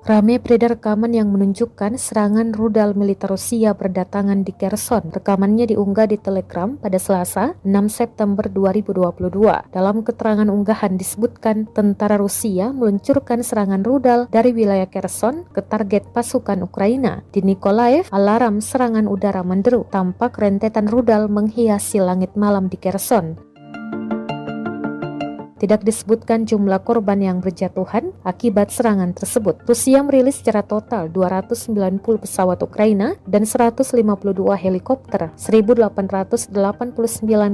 Rame beredar rekaman yang menunjukkan serangan rudal militer Rusia berdatangan di Kherson. Rekamannya diunggah di Telegram pada Selasa, 6 September 2022. Dalam keterangan unggahan disebutkan tentara Rusia meluncurkan serangan rudal dari wilayah Kherson ke target pasukan Ukraina. Di Nikolaev, alarm serangan udara menderu. Tampak rentetan rudal menghiasi langit malam di Kherson. Tidak disebutkan jumlah korban yang berjatuhan akibat serangan tersebut. Rusia merilis secara total 290 pesawat Ukraina dan 152 helikopter, 1.889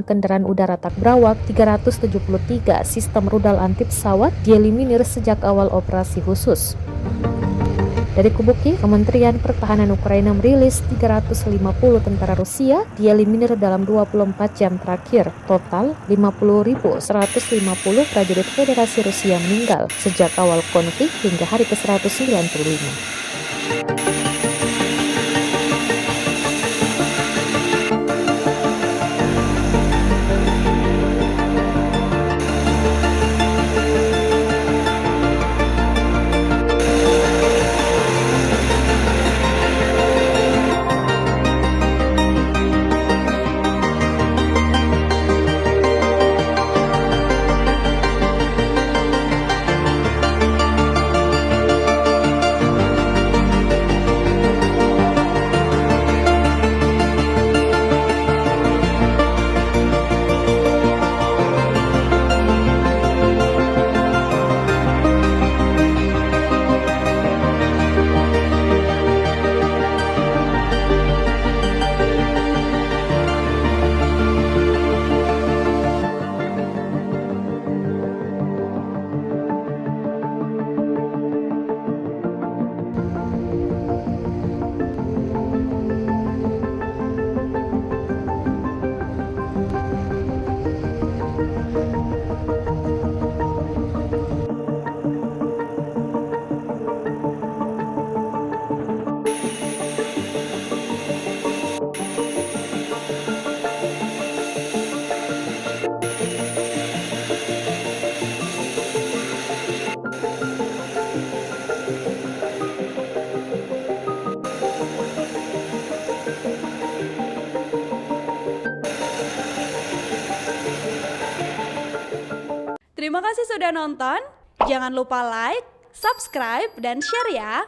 kendaraan udara tak berawak, 373 sistem rudal anti pesawat dieliminir sejak awal operasi khusus. Dari kubu Kiev, Kementerian Pertahanan Ukraina merilis 350 tentara Rusia dieliminir dalam 24 jam terakhir. Total 50.150 prajurit Federasi Rusia meninggal sejak awal konflik hingga hari ke-195. Terima kasih sudah nonton. Jangan lupa like, subscribe, dan share ya.